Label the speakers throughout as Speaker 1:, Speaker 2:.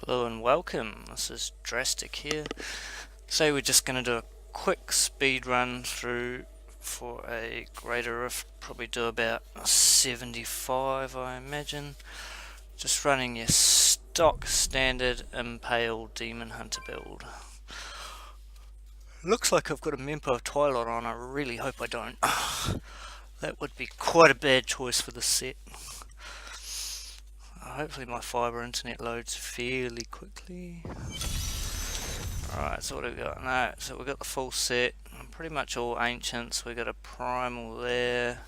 Speaker 1: Hello and welcome, this is Drastic here. So we're just going to do a quick speed run through for a greater rift, probably do about 75 I imagine. Just running your stock standard impale demon hunter build. Looks like I've got a mempo of Twilight on, I really hope I don't. That would be quite a bad choice for the set. Hopefully my fibre internet loads fairly quickly. Alright, so what do we got? No, so we've got the full set, pretty much all ancients. We've got a primal there.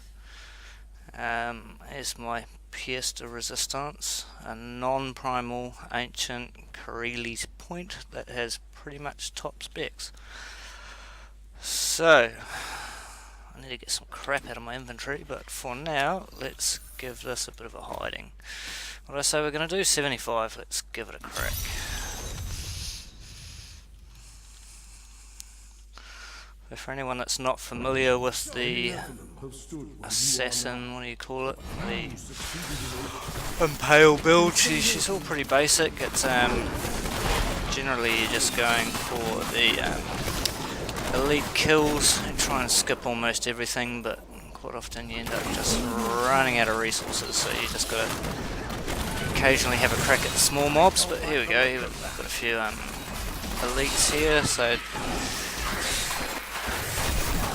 Speaker 1: Here's my Pierce de Resistance, a non-primal ancient Corelli's Point that has pretty much top specs. So, I need to get some crap out of my inventory, but for now, let's give this a bit of a hiding. What did I say we're going to do? 75, let's give it a crack. So for anyone that's not familiar with the assassin, what do you call it? The impale build, she's all pretty basic. It's generally you're just going for the elite kills and try and skip almost everything, but quite often you end up just running out of resources, so you just got to occasionally have a crack at the small mobs. But here we go, I've got a few elites here, so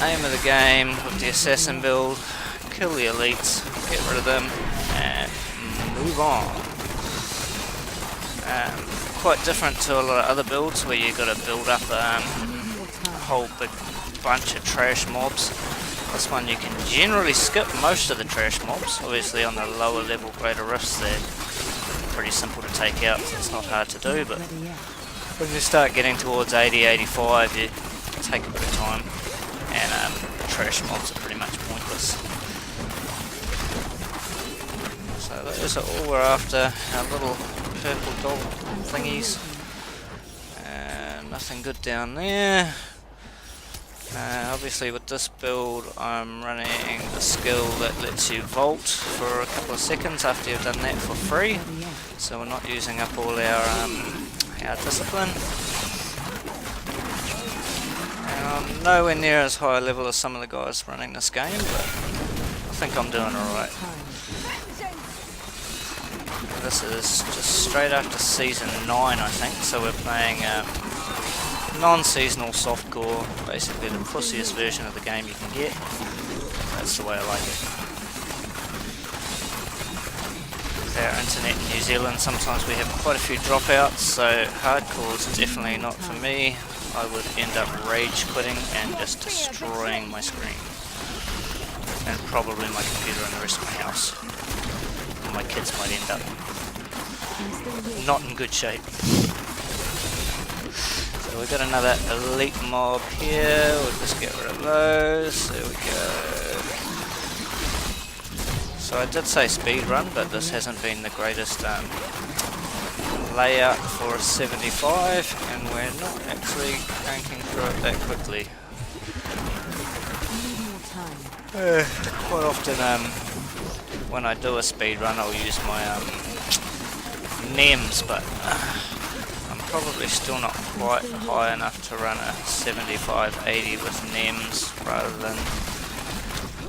Speaker 1: aim of the game with the assassin build, kill the elites, get rid of them, and move on. Quite different to a lot of other builds where you've got to build up a whole big bunch of trash mobs. This one you can generally skip most of the trash mobs. Obviously on the lower level greater rifts they're pretty simple to take out, so it's not hard to do, but when you start getting towards 80, 85 you take a bit of time, and the trash mobs are pretty much pointless. So those are all we're after, our little purple dog thingies, and nothing good down there. Obviously with this build I'm running the skill that lets you vault for a couple of seconds after you've done that for free, so we're not using up all our discipline. And I'm nowhere near as high a level as some of the guys running this game, but I think I'm doing alright. This is just straight after season 9 I think, so we're playing non-seasonal softcore, basically the pussiest version of the game you can get. That's the way I like it. With our internet in New Zealand, sometimes we have quite a few dropouts, so hardcore is definitely not for me. I would end up rage quitting and just destroying my screen. And probably my computer and the rest of my house. And my kids might end up not in good shape. So we've got another elite mob here, we'll just get rid of those, there we go. So I did say speed run, but this hasn't been the greatest layout for a 75, and we're not actually cranking through it that quickly. Quite often when I do a speed run I'll use my NEMs, but probably still not quite high enough to run a 75-80 with NEMs rather than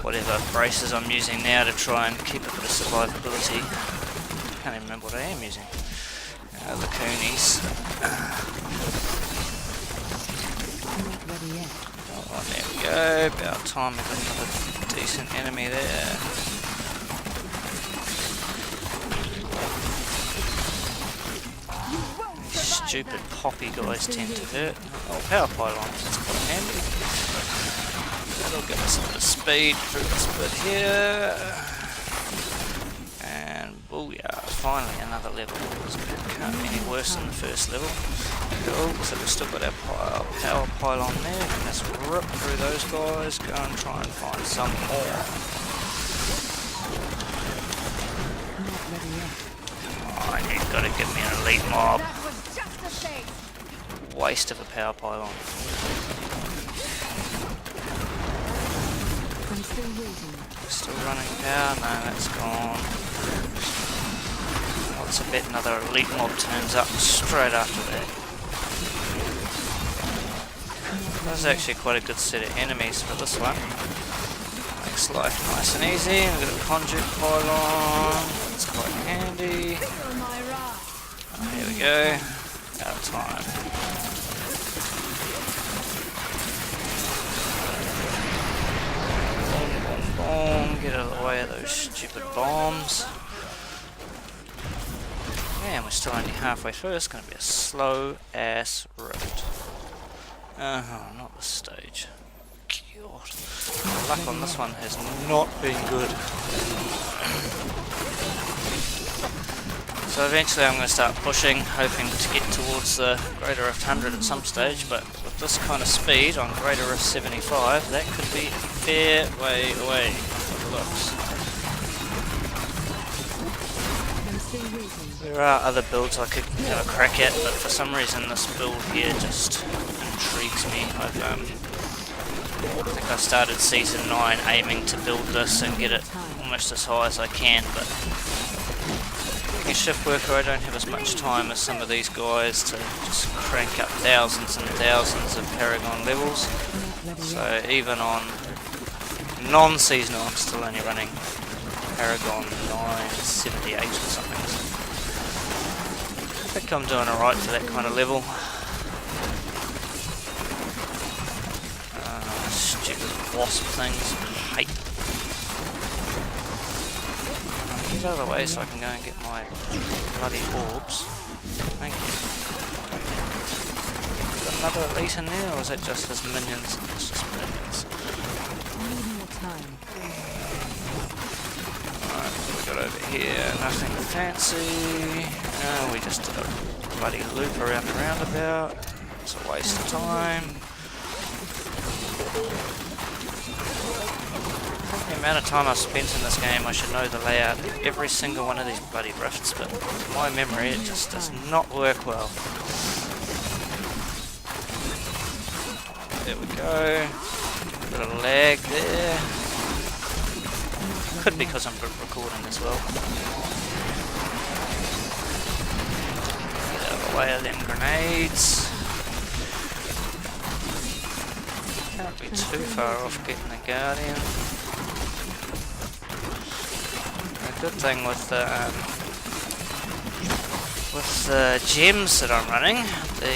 Speaker 1: whatever braces I'm using now to try and keep a bit of survivability. I can't even remember what I am using. The Coonies. Oh, there we go, about time we got another decent enemy there. Stupid poppy guys tend to hurt. Oh, power pylons, that's quite handy. That'll give us a bit of speed through this bit here. And booyah, finally another level. Can't be any worse than the first level. Cool, so we've still got our power pylon there. Let's rip through those guys, go and try and find some more. Oh, you've got to give me an elite mob. Waste of a power pylon. Still running power? No, that's gone. So I bet another elite mob turns up straight after that. That's actually quite a good set of enemies for this one. Makes life nice and easy. We've got a conduit pylon. That's quite handy. Oh, here we go. Out of time. Boom, boom, boom. Get out of the way of those stupid bombs. Yeah, and we're still only halfway through. It's going to be a slow ass rift. Oh, not this stage. God. The luck on this one has not been good. So eventually I'm going to start pushing, hoping to get towards the Greater Rift 100 at some stage, but with this kind of speed on Greater Rift 75, that could be a fair way away from the looks. There are other builds I could have a crack at, but for some reason this build here just intrigues me. I think I started Season 9 aiming to build this and get it almost as high as I can, but being a shift worker I don't have as much time as some of these guys to just crank up thousands and thousands of Paragon levels. So even on non-seasonal I'm still only running Paragon 978 or something. I think I'm doing alright for that kind of level. Stupid wasp things. Hate them. Get out of the way so I can go and get my bloody orbs. Thank you. Got another elite in there, or is that just his minions? It's just minions. Alright, what we got over here? Nothing fancy. We just did a bloody loop around the roundabout. It's a waste of time. The amount of time I've spent in this game, I should know the layout of every single one of these bloody rifts, but to my memory it just does not work well. There we go. Bit of lag there. Could be because I'm recording as well. Get out of the way of them grenades. Can't be too far off getting the Guardian. The good thing with the gems that I'm running, the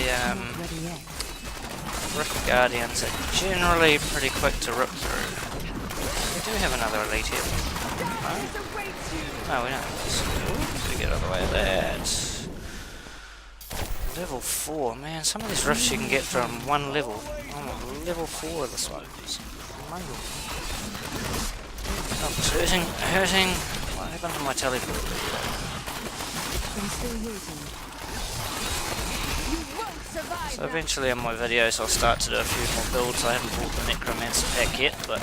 Speaker 1: Rift Guardians are generally pretty quick to rip through. We do have another elite here. No, we don't. Gotta get out of the way of that. Level 4, man, some of these rifts you can get from one level. I'm level 4 of this one. It's amazing. Oh, it's hurting. What happened to my teleport? So eventually in my videos I'll start to do a few more builds. I haven't bought the Necromancer pack yet, but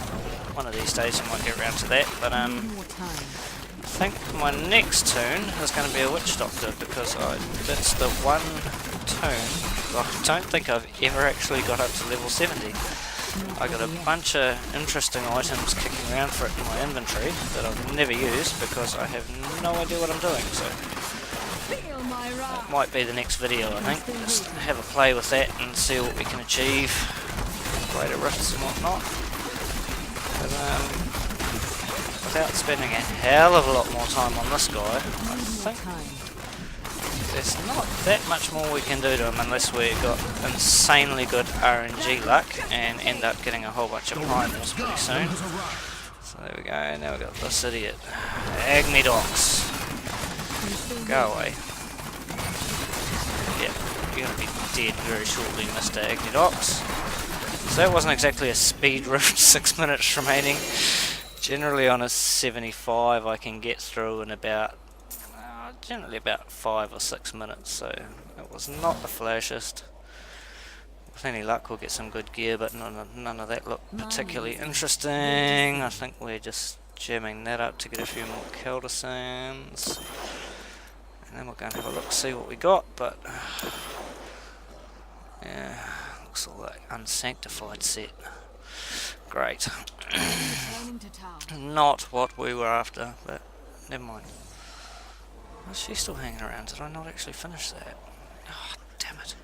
Speaker 1: one of these days I might get around to that. But I think my next tune is going to be a Witch Doctor, because that's the one tune I don't think I've ever actually got up to level 70. I got a bunch of interesting items kicking around for it in my inventory that I've never used because I have no idea what I'm doing, so that might be the next video, I think. Just have a play with that and see what we can achieve. Greater rifts and whatnot. But, without spending a hell of a lot more time on this guy, I think there's not that much more we can do to him unless we got insanely good RNG luck and end up getting a whole bunch of primals pretty soon. So there we go, now we've got this idiot. Agnidox. Go away. Yeah, you're going to be dead very shortly, Mr. Agnidox. So that wasn't exactly a speed rift, 6 minutes remaining. Generally on a 75 I can get through in about generally about 5 or 6 minutes, so it was not the flashiest. With any luck we'll get some good gear, but none of that looked particularly interesting. I think we're just jamming that up to get a few more Keldasans, and then we'll go and have a look, see what we got. But yeah, looks all that unsanctified set. Great. Not what we were after, but never mind. Is she still hanging around? Did I not actually finish that? Oh, damn it.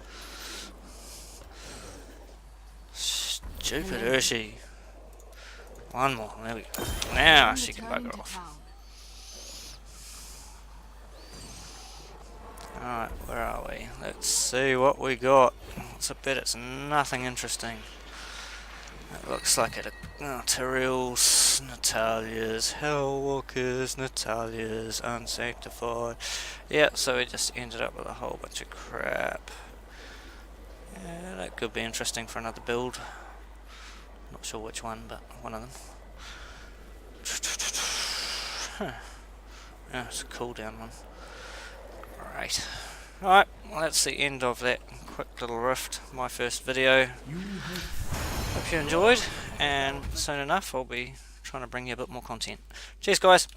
Speaker 1: Stupid Hershey. One more, there we go. Now she can bugger off. Alright, where are we? Let's see what we got. It's a bet it's nothing interesting. It looks like it. Tyrrell's, Natalia's, Hellwalkers, Natalia's, Unsanctified. Yeah, so we just ended up with a whole bunch of crap. Yeah, that could be interesting for another build. Not sure which one, but one of them. Huh. Yeah, it's a cooldown one. Right. Alright, well, that's the end of that quick little rift. My first video. Hope you enjoyed, and soon enough I'll be trying to bring you a bit more content. Cheers guys!